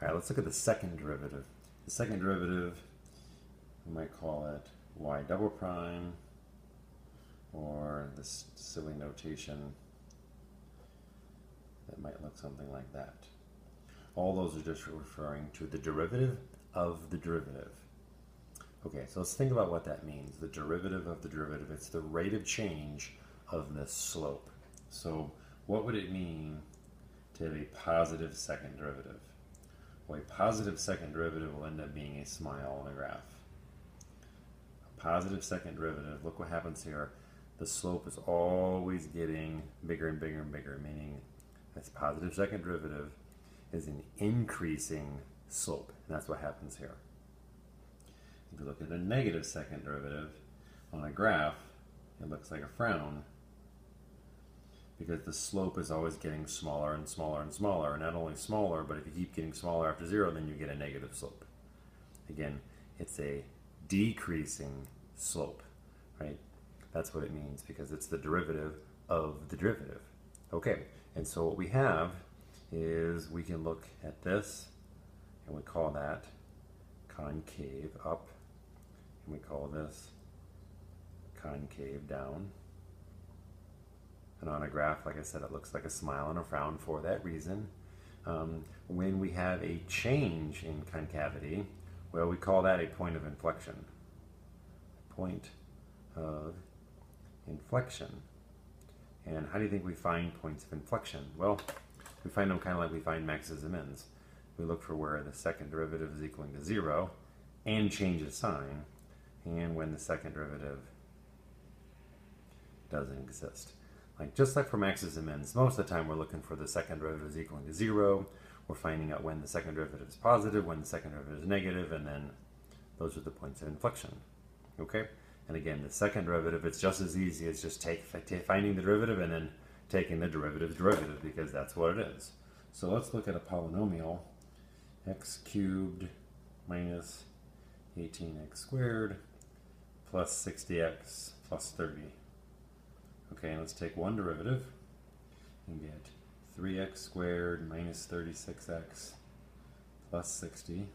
All right, let's look at the second derivative. The second derivative, we might call it y double prime, or this silly notation that might look something like that. All those are just referring to the derivative of the derivative. Okay, so let's think about what that means. The derivative of the derivative, it's the rate of change of the slope. So what would it mean to have a positive second derivative? Well, a positive second derivative will end up being a smile on a graph. A positive second derivative, look what happens here. The slope is always getting bigger and bigger and bigger, meaning this positive second derivative is an increasing slope. And that's what happens here. If you look at a negative second derivative on a graph, it looks like a frown because the slope is always getting smaller and smaller and smaller. And not only smaller, but if you keep getting smaller after zero, then you get a negative slope. Again, it's a decreasing slope, right? That's what it means because it's the derivative of the derivative. Okay, and so what we have is we can look at this and we call that concave up, and we call this concave down. And on a graph, like I said, it looks like a smile and a frown for that reason. When we have a change in concavity, well, we call that a point of inflection. Point of inflection. And how do you think we find points of inflection? Well, we find them kind of like we find maxes and mins. We look for where the second derivative is equaling to zero and change its sign, and when the second derivative doesn't exist. Just like for maxes and mins, most of the time we're looking for the second derivative is equaling to zero. We're finding out when the second derivative is positive, when the second derivative is negative, and then those are the points of inflection. Okay? And again, the second derivative, it's just as easy as just finding the derivative and then taking the derivative's derivative, because that's what it is. So let's look at a polynomial, x cubed minus 18x squared plus 60x plus 30. Okay, let's take one derivative and get 3x squared minus 36x plus 60,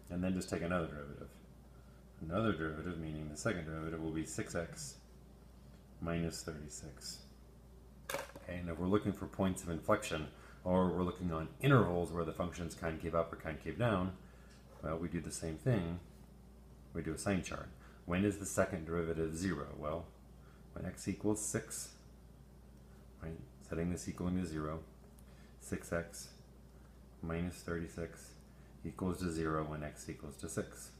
and then just take another derivative. Another derivative, meaning the second derivative, will be 6x minus 36. Okay, and if we're looking for points of inflection, or we're looking on intervals where the function's concave up or concave down, well, we do the same thing. We do a sign chart. When is the second derivative 0? Well, when x equals 6, right, setting this equaling to 0, 6x minus 36 equals to 0 when x equals to 6.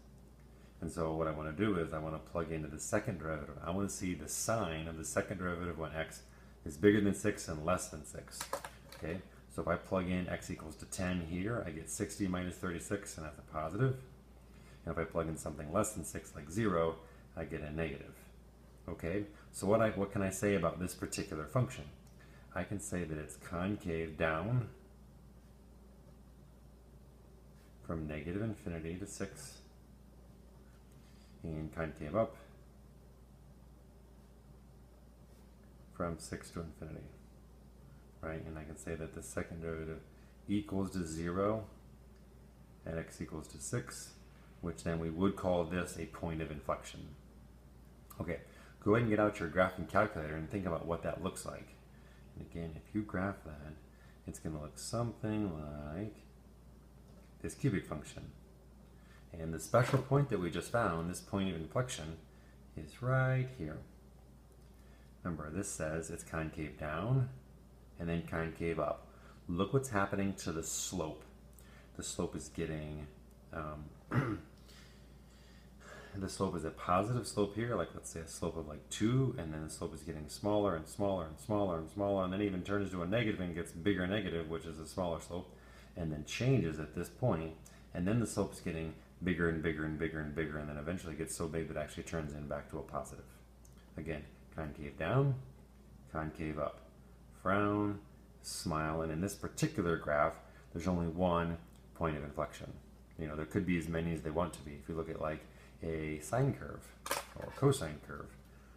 And so what I want to do is I want to plug into the second derivative. I want to see the sign of the second derivative when x is bigger than 6 and less than 6. Okay, so if I plug in x equals to 10 here, I get 60 minus 36, and that's a positive. And if I plug in something less than 6, like 0, I get a negative. Okay, so what can I say about this particular function? I can say that it's concave down from negative infinity to 6, and concave up from 6 to infinity, right? And I can say that the second derivative equals to 0 at x equals to 6, which then we would call this a point of inflection. Okay, go ahead and get out your graphing calculator and think about what that looks like. And again, if you graph that, it's going to look something like this cubic function. And the special point that we just found, this point of inflection, is right here. Remember, this says it's concave down and then concave up. Look what's happening to the slope. The slope is getting, the slope is a positive slope here, like let's say a slope of like 2, and then the slope is getting smaller and smaller and smaller and smaller, and then even turns to a negative and gets bigger negative, which is a smaller slope, and then changes at this point, and then the slope is getting bigger and bigger and bigger and bigger, and then eventually gets so big that it actually turns in back to a positive. Again, concave down, concave up, frown, smile, and in this particular graph, there's only one point of inflection. You know, there could be as many as they want to be. If you look at like a sine curve or a cosine curve,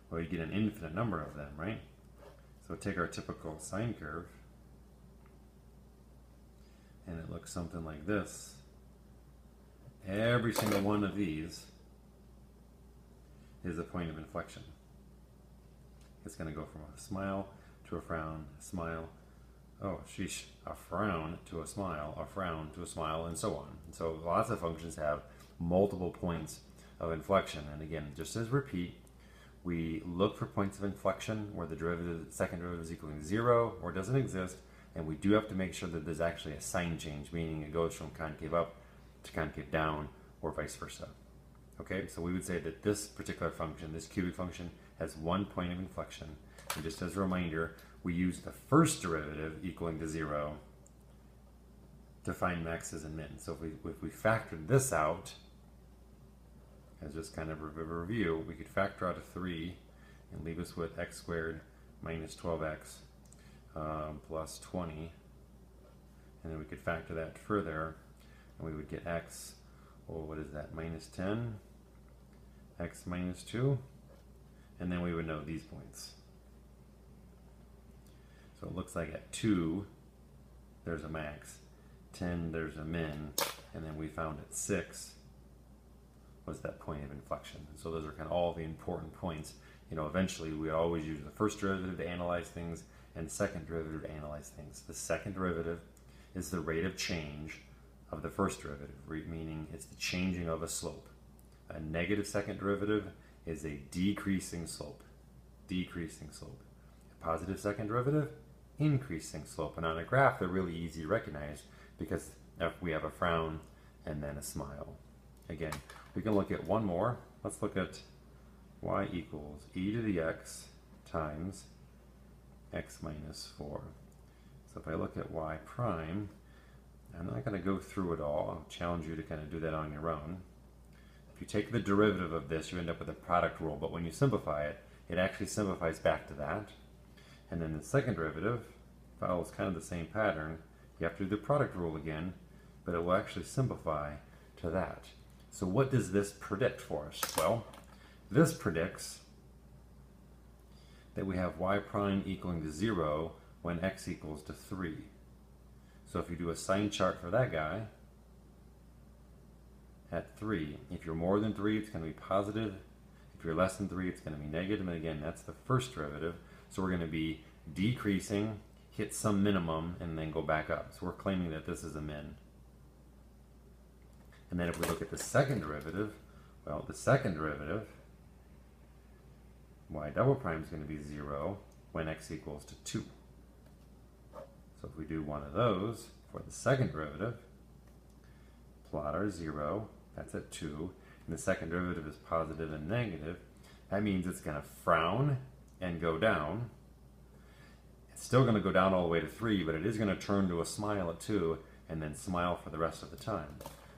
well, you get an infinite number of them, right? So take our typical sine curve, and it looks something like this. every single one of these is a point of inflection. It's going to go from a smile to a frown, smile, oh sheesh, a frown to a frown to a smile, and so on. And so lots of functions have multiple points of inflection. And again, just as repeat, we look for points of inflection where the derivative, second derivative is equaling 0 or doesn't exist, and we do have to make sure that there's actually a sign change, meaning it goes from concave up to concave down or vice versa. Okay, so we would say that this particular function, this cubic function, has one point of inflection. And just as a reminder, we use the first derivative equaling to 0 to find maxes and mins. So if we factored this out, as just kind of a review, we could factor out a 3 and leave us with x squared minus 12x plus 20. And then we could factor that further, and we would get x, well, what is that, minus 10, x minus 2, and then we would know these points. So it looks like at 2, there's a max, 10, there's a min, and then we found at 6 was that point of inflection. And so those are kind of all the important points. You know, eventually we always use the first derivative to analyze things and second derivative to analyze things. The second derivative is the rate of change of the first derivative, meaning it's the changing of a slope. A negative second derivative is a decreasing slope. Decreasing slope. A positive second derivative, increasing slope. And on a graph, they're really easy to recognize because if we have a frown and then a smile. Again, we can look at one more. Let's look at y equals e to the x times x minus 4. So if I look at y prime, I'm not going to go through it all. I'll challenge you to kind of do that on your own. If you take the derivative of this, you end up with a product rule, but when you simplify it, it actually simplifies back to that. And then the second derivative follows kind of the same pattern. You have to do the product rule again, but it will actually simplify to that. So what does this predict for us? Well, this predicts that we have y prime equaling to 0 when x equals to 3. So if you do a sign chart for that guy, at 3, if you're more than 3, it's going to be positive. If you're less than 3, it's going to be negative. And again, that's the first derivative. So we're going to be decreasing, hit some minimum, and then go back up. So we're claiming that this is a min. And then if we look at the second derivative, well, the second derivative, y double prime is going to be 0 when x equals to 2. So if we do one of those for the second derivative, plot our 0, that's at 2, and the second derivative is positive and negative, that means it's going to frown and go down. It's still going to go down all the way to 3, but it is going to turn to a smile at 2 and then smile for the rest of the time.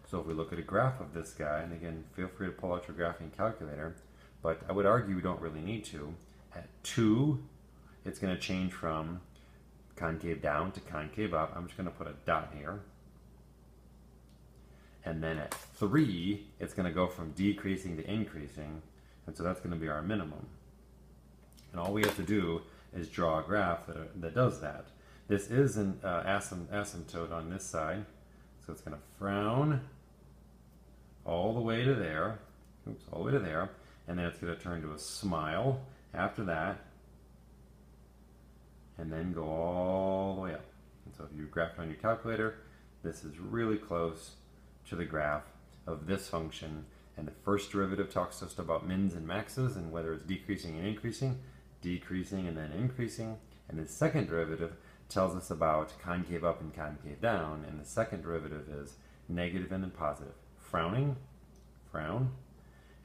So if we look at a graph of this guy, and again, feel free to pull out your graphing calculator, but I would argue we don't really need to. At 2, it's going to change from concave down to concave up. I'm just going to put a dot here. And then at 3, it's going to go from decreasing to increasing, and so that's going to be our minimum. And all we have to do is draw a graph that does that. This is an asymptote on this side, so it's going to frown all the way to there, all the way to there, and then it's going to turn to a smile after that, and then go all the way up. And so if you graph it on your calculator, this is really close to the graph of this function, and the first derivative talks to us about mins and maxes and whether it's decreasing and increasing, decreasing and then increasing, and the second derivative tells us about concave up and concave down, and the second derivative is negative and then positive. Frowning, frown,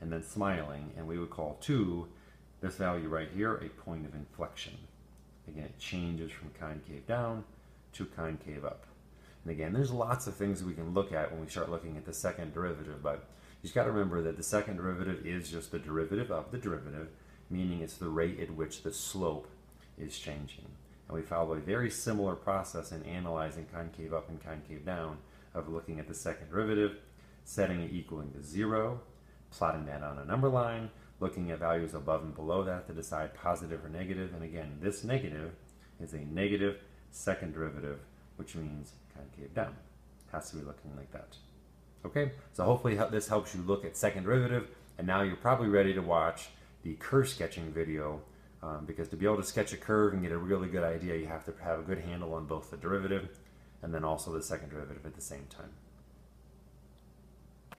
and then smiling, and we would call 2, this value right here, a point of inflection. Again, it changes from concave down to concave up. And again, there's lots of things we can look at when we start looking at the second derivative, but you just got to remember that the second derivative is just the derivative of the derivative, meaning it's the rate at which the slope is changing. And we follow a very similar process in analyzing concave up and concave down of looking at the second derivative, setting it equaling to 0, plotting that on a number line, looking at values above and below that to decide positive or negative. And again, this negative is a negative second derivative, which means concave down. Has to be looking like that. Okay, so hopefully this helps you look at second derivative, and now you're probably ready to watch the curve sketching video, because to be able to sketch a curve and get a really good idea, you have to have a good handle on both the derivative and then also the second derivative at the same time.